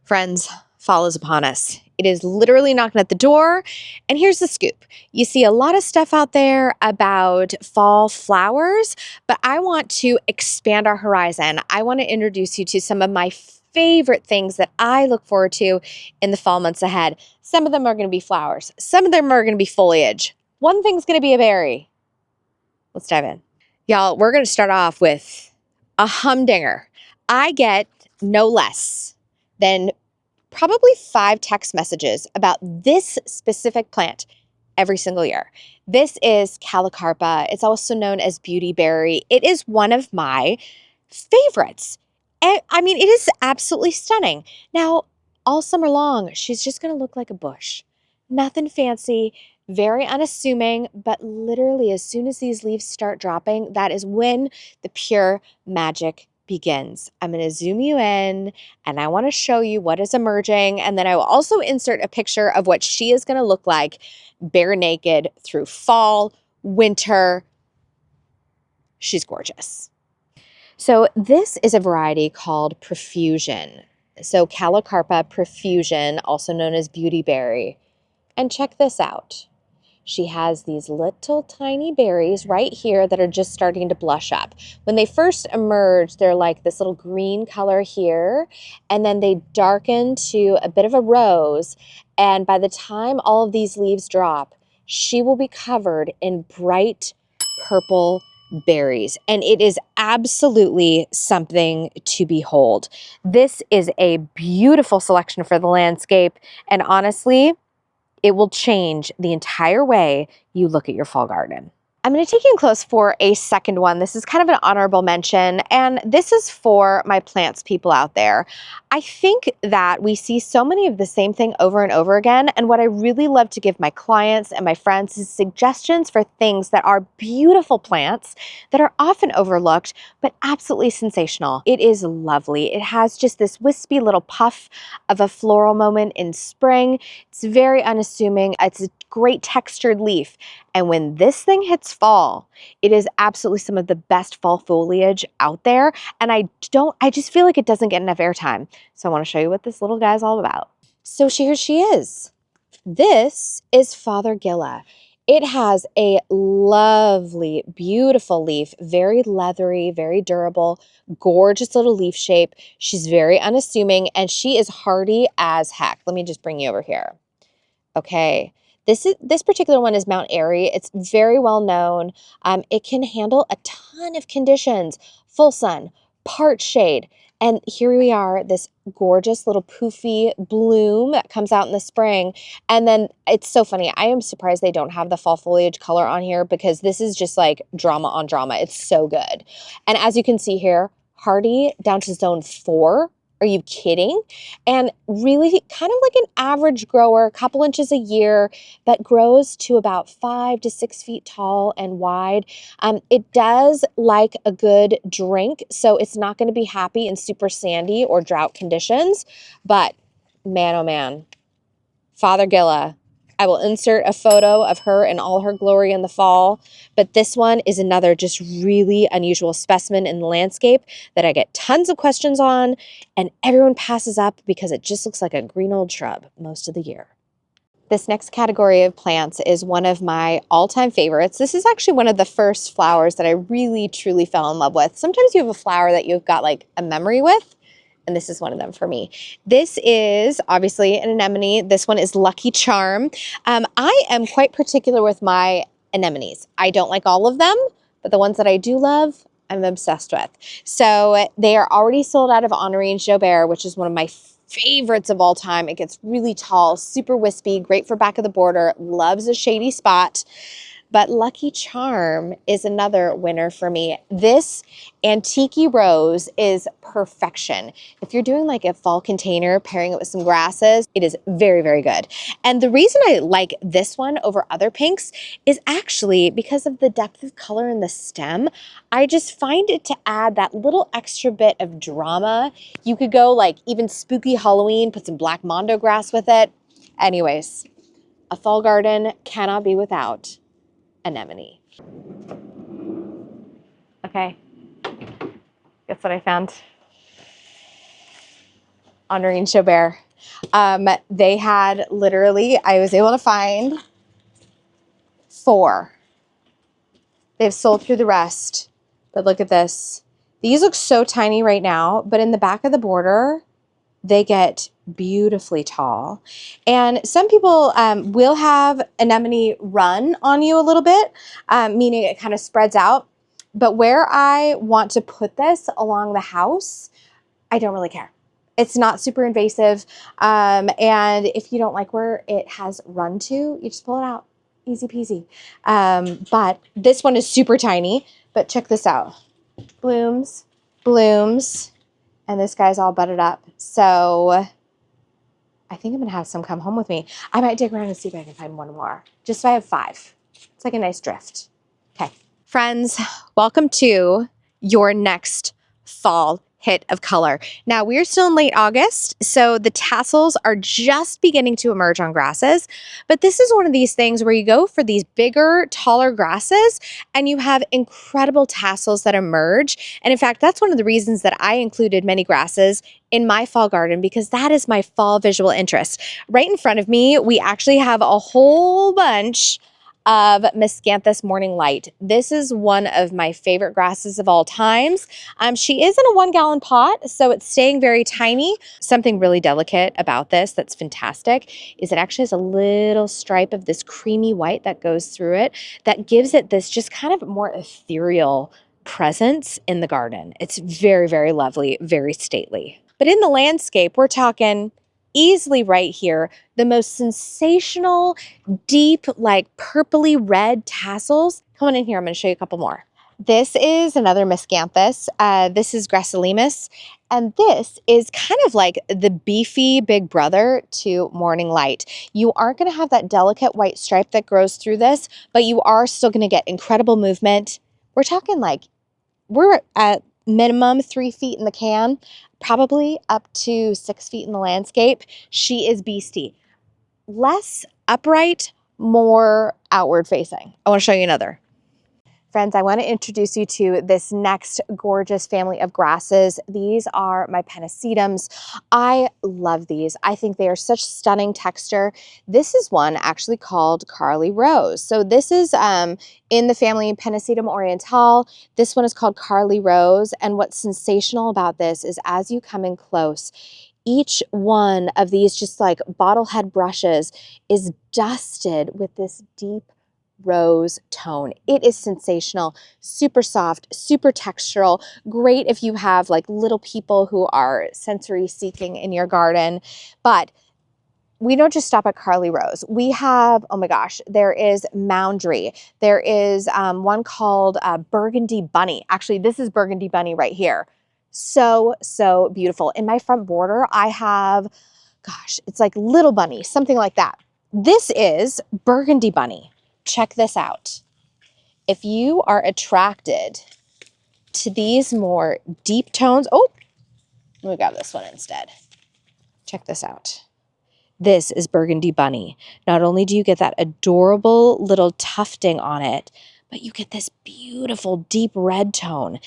Friends, fall is upon us. It is literally knocking at the door. And here's the scoop. You see a lot of stuff out there about fall flowers, but I want to expand our horizon. I want to introduce you to some of my favorite things that I look forward to in the fall months ahead. Some of them are going to be flowers. Some of them are going to be foliage. One thing's going to be a berry. Let's dive in. Y'all, we're going to start off with a humdinger. I get no less than probably 5 text messages about this specific plant every single year. This is Calocarpa. It's also known as beautyberry. It is one of my favorites. I mean, it is absolutely stunning. Now, all summer long, she's just going to look like a bush. Nothing fancy, very unassuming, but literally as soon as these leaves start dropping, that is when the pure magic begins. I'm going to zoom you in and I want to show you what is emerging. And then I will also insert a picture of what she is going to look like bare naked through fall, winter. She's gorgeous. So this is a variety called Profusion. So Calocarpa Profusion, also known as beautyberry. And check this out. She has these little tiny berries right here that are just starting to blush up. When they first emerge, they're like this little green color here, and then they darken to a bit of a rose. And by the time all of these leaves drop, she will be covered in bright purple berries. And it is absolutely something to behold. This is a beautiful selection for the landscape. And honestly, it will change the entire way you look at your fall garden. I'm going to take you in close for a second one. This is kind of an honorable mention, and this is for my plants people out there. I think that we see so many of the same thing over and over again, and what I really love to give my clients and my friends is suggestions for things that are beautiful plants that are often overlooked, but absolutely sensational. It is lovely. It has just this wispy little puff of a floral moment in spring. It's very unassuming. It's a great textured leaf. And when this thing hits fall, it is absolutely some of the best fall foliage out there. And I just feel like it doesn't get enough airtime. So I want to show you what this little guy's all about. So here she is. This is Fothergilla. It has a lovely, beautiful leaf, very leathery, very durable, gorgeous little leaf shape. She's very unassuming and she is hardy as heck. Let me just bring you over here. Okay. This particular one is Mount Airy. It's very well known. It can handle a ton of conditions, full sun, part shade. And here we are, this gorgeous little poofy bloom that comes out in the spring. And then it's so funny. I am surprised they don't have the fall foliage color on here because this is just like drama on drama. It's so good. And as you can see here, hardy down to zone 4. Are you kidding? And really kind of like an average grower, a couple inches a year, but grows to about 5 to 6 feet tall and wide. It does like a good drink, so it's not going to be happy in super sandy or drought conditions. But man, oh man, Fothergilla. I will insert a photo of her in all her glory in the fall, but this one is another just really unusual specimen in the landscape that I get tons of questions on, and everyone passes up because it just looks like a green old shrub most of the year. This next category of plants is one of my all-time favorites. This is actually one of the first flowers that I really, truly fell in love with. Sometimes you have a flower that you've got like a memory with, and this is one of them for me. This is obviously an anemone. This one is Lucky Charm. I am quite particular with my anemones. I don't like all of them, but the ones that I do love, I'm obsessed with. So they are already sold out of Honorine Jobert, which is one of my favorites of all time. It gets really tall, super wispy, great for back of the border, loves a shady spot. But Lucky Charm is another winner for me. This antique rose is perfection. If you're doing like a fall container, pairing it with some grasses, it is very, very good. And the reason I like this one over other pinks is actually because of the depth of color in the stem. I just find it to add that little extra bit of drama. You could go like even spooky Halloween, put some black mondo grass with it. Anyways, a fall garden cannot be without anemone. Okay, guess what I found? honoring Show Bear. They had literally, I was able to find 4. They've sold through the rest, but look at this. These look so tiny right now, but in the back of the border, they get beautifully tall. And some people will have anemone run on you a little bit, meaning it kind of spreads out. But where I want to put this along the house, I don't really care. It's not super invasive. And if you don't like where it has run to, you just pull it out. Easy peasy. But this one is super tiny, but check this out. Blooms, blooms, and this guy's all budded up. So I think I'm gonna have some come home with me. I might dig around and see if I can find one more, just so I have 5. It's like a nice drift. Okay. Friends, welcome to your next fall hit of color. Now we're still in late August, so the tassels are just beginning to emerge on grasses, but this is one of these things where you go for these bigger, taller grasses and you have incredible tassels that emerge. And in fact, that's one of the reasons that I included many grasses in my fall garden, because that is my fall visual interest. Right in front of me, we actually have a whole bunch of Miscanthus Morning Light. This is one of my favorite grasses of all times. She is in a 1-gallon pot, so it's staying very tiny. Something really delicate about this that's fantastic is it actually has a little stripe of this creamy white that goes through it that gives it this just kind of more ethereal presence in the garden. It's very, very lovely, very stately. But in the landscape, we're talking easily right here, the most sensational, deep, like purpley red tassels. Come on in here, I'm gonna show you a couple more. This is another Miscanthus. This is Gracilis, and this is kind of like the beefy big brother to Morning Light. You aren't gonna have that delicate white stripe that grows through this, but you are still gonna get incredible movement. We're talking like, we're at minimum 3 feet in the can, probably up to 6 feet in the landscape. She is beastie. Less upright, more outward facing. I want to show you another. Friends, I want to introduce you to this next gorgeous family of grasses. These are my Pennisetums. I love these. I think they are such stunning texture. This is one actually called Carly Rose. So this is in the family Pennisetum orientale. This one is called Carly Rose. And what's sensational about this is as you come in close, each one of these just like bottle head brushes is dusted with this deep rose tone. It is sensational, super soft, super textural, great if you have like little people who are sensory seeking in your garden. But we don't just stop at Carly Rose. We have, oh my gosh, there is Moundry. There is one called Burgundy Bunny. Actually, this is Burgundy Bunny right here. So, so beautiful. In my front border, I have, gosh, it's like Little Bunny, something like that. This is Burgundy Bunny. Check this out. If you are attracted to these more deep tones, oh, we got this one instead. Check this out. This is Burgundy Bunny. Not only do you get that adorable little tufting on it, but you get this beautiful deep red tone.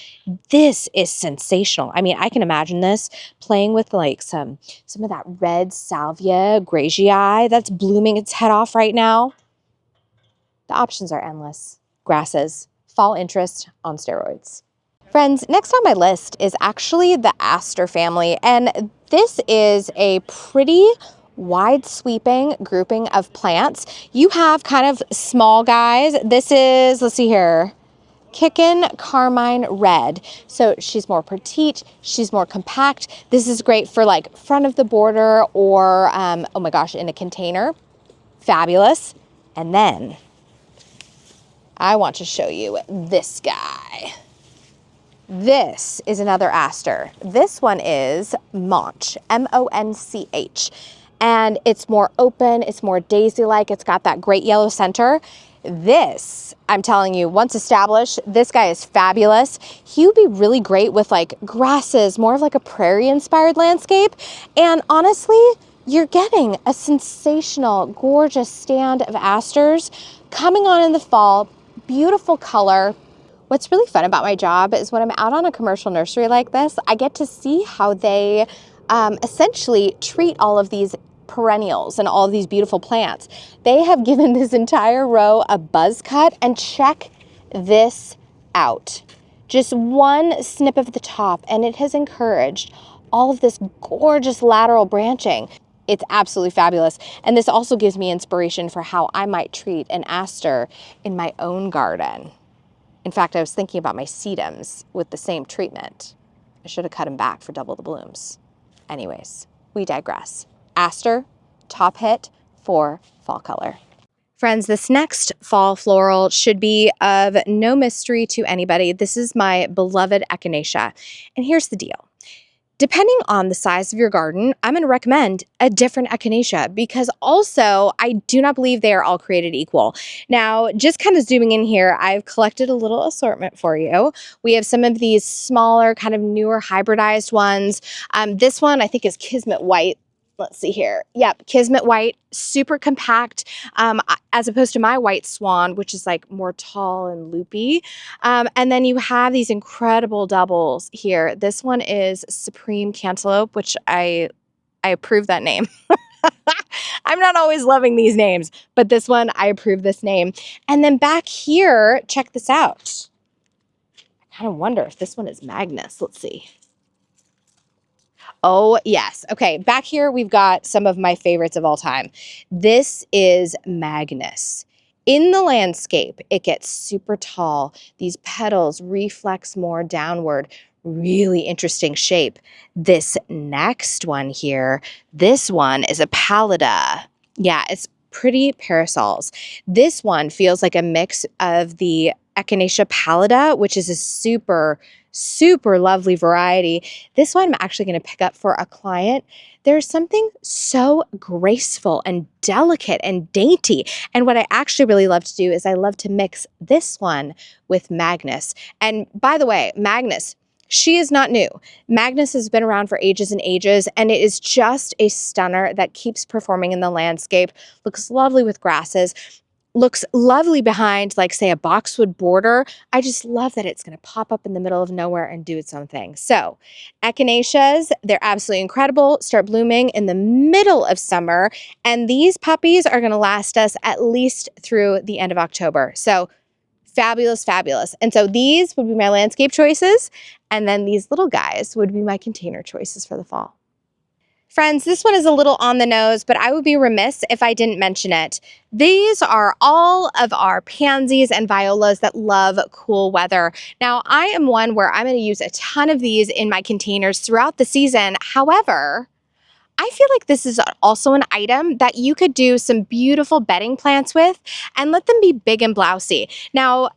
This is sensational. I mean, I can imagine this playing with like some of that red salvia graysii that's blooming its head off right now. The options are endless. Grasses, fall interest on steroids. Friends, next on my list is actually the aster family, and this is a pretty wide sweeping grouping of plants. You have kind of small guys. This is, let's see here, Kickin' Carmine Red. So she's more petite, she's more compact. This is great for like front of the border or, oh my gosh, in a container. Fabulous. And then I want to show you this guy. This is another aster. This one is Monch, M-O-N-C-H. And it's more open, it's more daisy-like, it's got that great yellow center. This, I'm telling you, once established, this guy is fabulous. He would be really great with like grasses, more of like a prairie-inspired landscape. And honestly, you're getting a sensational, gorgeous stand of asters coming on in the fall. Beautiful color. What's really fun about my job is when I'm out on a commercial nursery like this, I get to see how they essentially treat all of these perennials and all of these beautiful plants. They have given this entire row a buzz cut, and check this out. Just one snip of the top, and it has encouraged all of this gorgeous lateral branching. It's absolutely fabulous. And this also gives me inspiration for how I might treat an aster in my own garden. In fact, I was thinking about my sedums with the same treatment. I should have cut them back for double the blooms. Anyways, we digress. Aster, top hit for fall color. Friends, this next fall floral should be of no mystery to anybody. This is my beloved echinacea. And here's the deal. Depending on the size of your garden, I'm going to recommend a different echinacea, because also I do not believe they are all created equal. Now, just kind of zooming in here, I've collected a little assortment for you. We have some of these smaller, kind of newer hybridized ones. This one I think is Kismet White. Let's see here. Yep, Kismet White, super compact, as opposed to my White Swan, which is like more tall and loopy. And then you have these incredible doubles here. This one is Supreme Cantaloupe, which I approve that name. I'm not always loving these names, but this one, I approve this name. And then back here, check this out. I kind of wonder if this one is Magnus. Let's see. Oh, yes. Okay, back here we've got some of my favorites of all time. This is Magnus. In the landscape, it gets super tall. These petals reflex more downward. Really interesting shape. This next one here, this one is a pallida. Yeah, it's pretty parasols. This one feels like a mix of the Echinacea pallida, which is a super lovely variety. This one I'm actually going to pick up for a client. There's something so graceful and delicate and dainty. And what I actually really love to do is I love to mix this one with Magnus. And by the way, Magnus, she is not new. Magnus has been around for ages and ages, and it is just a stunner that keeps performing in the landscape. Looks lovely with grasses. Looks lovely behind, like, say, a boxwood border. I just love that it's going to pop up in the middle of nowhere and do its own thing. So, echinaceas, they're absolutely incredible. Start blooming in the middle of summer, and these puppies are going to last us at least through the end of October. So, fabulous, fabulous. And so these would be my landscape choices, and then these little guys would be my container choices for the fall. Friends, this one is a little on the nose, but I would be remiss if I didn't mention it. These are all of our pansies and violas that love cool weather. Now, I am one where I'm going to use a ton of these in my containers throughout the season. However, I feel like this is also an item that you could do some beautiful bedding plants with and let them be big and blousy. Now,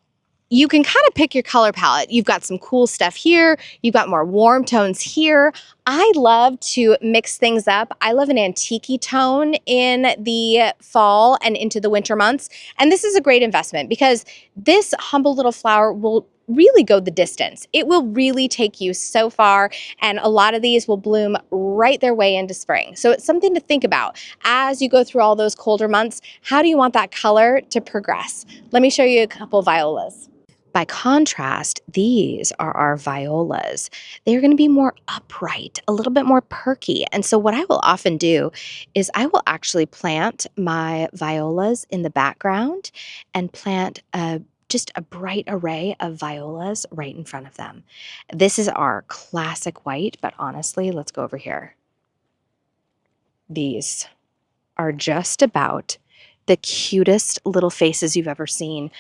you can kind of pick your color palette. You've got some cool stuff here. You've got more warm tones here. I love to mix things up. I love an antique tone in the fall and into the winter months. And this is a great investment because this humble little flower will really go the distance. It will really take you so far, and a lot of these will bloom right their way into spring. So it's something to think about as you go through all those colder months. How do you want that color to progress? Let me show you a couple violas. By contrast, these are our violas. They're going to be more upright, a little bit more perky. And so what I will often do is I will actually plant my violas in the background and plant just a bright array of violas right in front of them. This is our classic white, but honestly, let's go over here. These are just about the cutest little faces you've ever seen.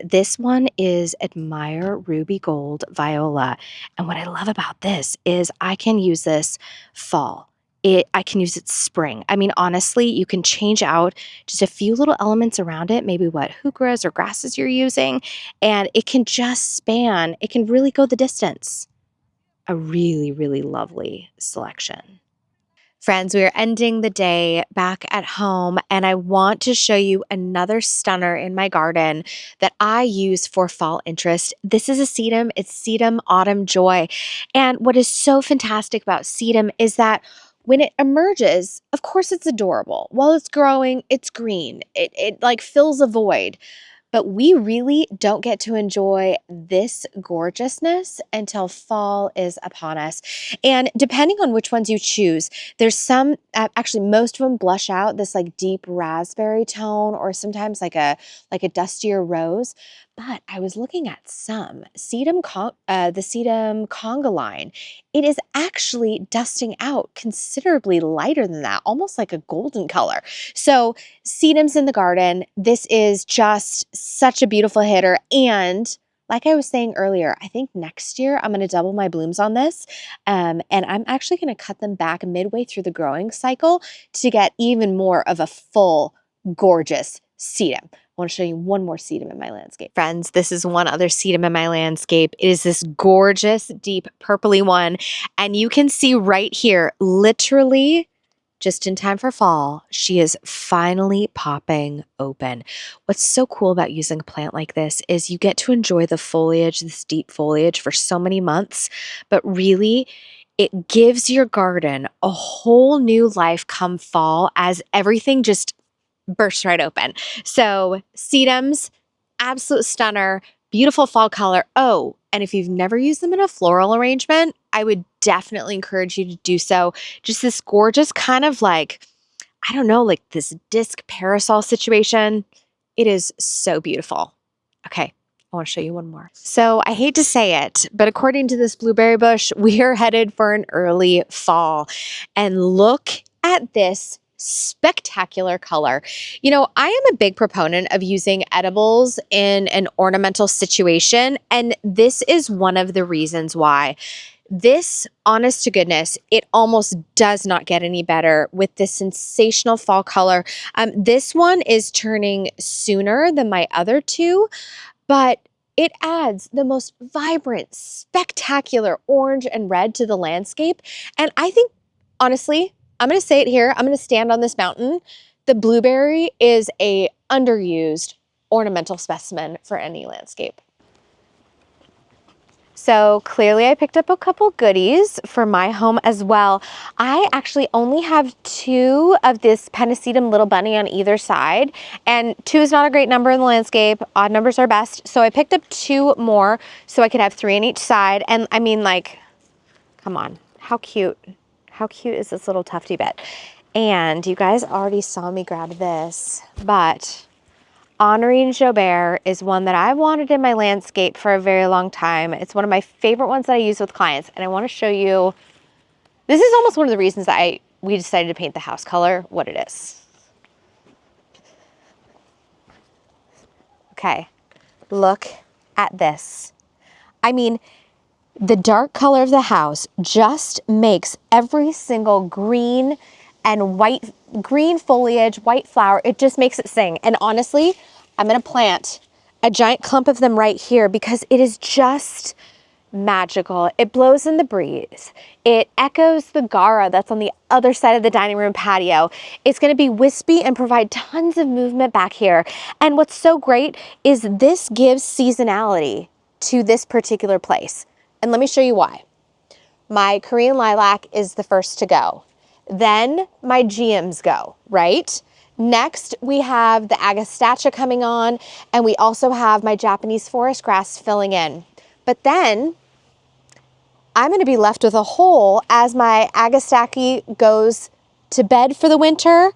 This one is Admire Ruby Gold Viola. And what I love about this is I can use this fall. I can use it spring. I mean, honestly, you can change out just a few little elements around it, maybe what heucheras or grasses you're using, and it can just span, it can really go the distance. A really lovely selection. Friends, we are ending the day back at home, and I want to show you another stunner in my garden that I use for fall interest. This is a sedum. It's Sedum Autumn Joy. And what is so fantastic about sedum is that when it emerges, of course it's adorable. While it's growing, it's green. It like fills a void. But we really don't get to enjoy this gorgeousness until fall is upon us. And depending on which ones you choose, there's some, actually most of them blush out this like deep raspberry tone, or sometimes like a dustier rose. But I was looking at some the sedum conga line. It is actually dusting out considerably lighter than that, almost like a golden color. So sedums in the garden, this is just such a beautiful hitter. And like I was saying earlier, I think next year I'm going to double my blooms on this. And I'm actually going to cut them back midway through the growing cycle to get even more of a full, gorgeous sedum. I want to show you one more sedum in my landscape. Friends, this is one other sedum in my landscape. It is this gorgeous, deep purpley one. And you can see right here, literally just in time for fall, she is finally popping open. What's so cool about using a plant like this is you get to enjoy the foliage, this deep foliage, for so many months, but really it gives your garden a whole new life come fall as everything just bursts right open. So sedums, absolute stunner, beautiful fall color. Oh, and if you've never used them in a floral arrangement, I would definitely encourage you to do so. Just this gorgeous kind of like, I don't know, like this disc parasol situation. It is so beautiful. Okay, I want to show you one more. So I hate to say it, but according to this blueberry bush, we are headed for an early fall. And look at this spectacular color. You know, I am a big proponent of using edibles in an ornamental situation, and this is one of the reasons why. This, honest to goodness, it almost does not get any better with this sensational fall color. This one is turning sooner than my other two, but it adds the most vibrant, spectacular orange and red to the landscape. And I think, honestly, I'm going to say it here, I'm going to stand on this mountain. The blueberry is a underused ornamental specimen for any landscape. So clearly I picked up a couple goodies for my home as well. I actually only have 2 of this Pennisedum Little Bunny on either side, and 2 is not a great number in the landscape. Odd numbers are best. So I picked up 2 more so I could have 3 on each side. And I mean, like, come on, how cute. How cute is this little tufty bit? And you guys already saw me grab this, but Honorine Joubert is one that I wanted in my landscape for a very long time. It's one of my favorite ones that I use with clients, and I want to show you. This is almost one of the reasons that we decided to paint the house color what it is. Okay, look at this. I mean, the dark color of the house just makes every single green and white, green foliage, white flower, it just makes it sing. And honestly, I'm gonna plant a giant clump of them right here because it is just magical. It blows in the breeze. It echoes the Gara that's on the other side of the dining room patio. It's going to be wispy and provide tons of movement back here. And what's so great is this gives seasonality to this particular place. And let me show you why. My Korean lilac is the first to go. Then my GMs go, right? Next, we have the agastache coming on, and we also have my Japanese forest grass filling in. But then I'm going to be left with a hole as my agastache goes to bed for the winter.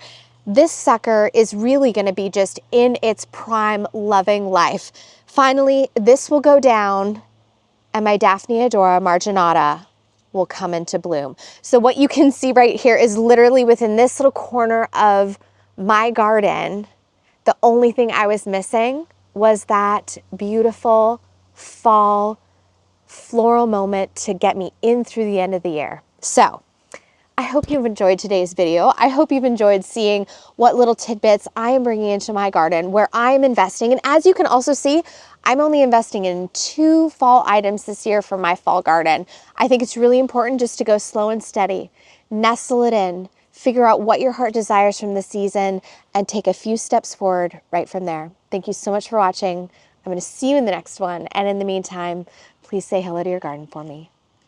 This sucker is really going to be just in its prime loving life. Finally, this will go down and my Daphnia Dora marginata will come into bloom. So what you can see right here is literally within this little corner of my garden, the only thing I was missing was that beautiful fall floral moment to get me in through the end of the year. So I hope you've enjoyed today's video. I hope you've enjoyed seeing what little tidbits I am bringing into my garden, where I'm investing. And as you can also see, I'm only investing in 2 fall items this year for my fall garden. I think it's really important just to go slow and steady, nestle it in, figure out what your heart desires from the season, and take a few steps forward right from there. Thank you so much for watching. I'm going to see you in the next one. And in the meantime, please say hello to your garden for me.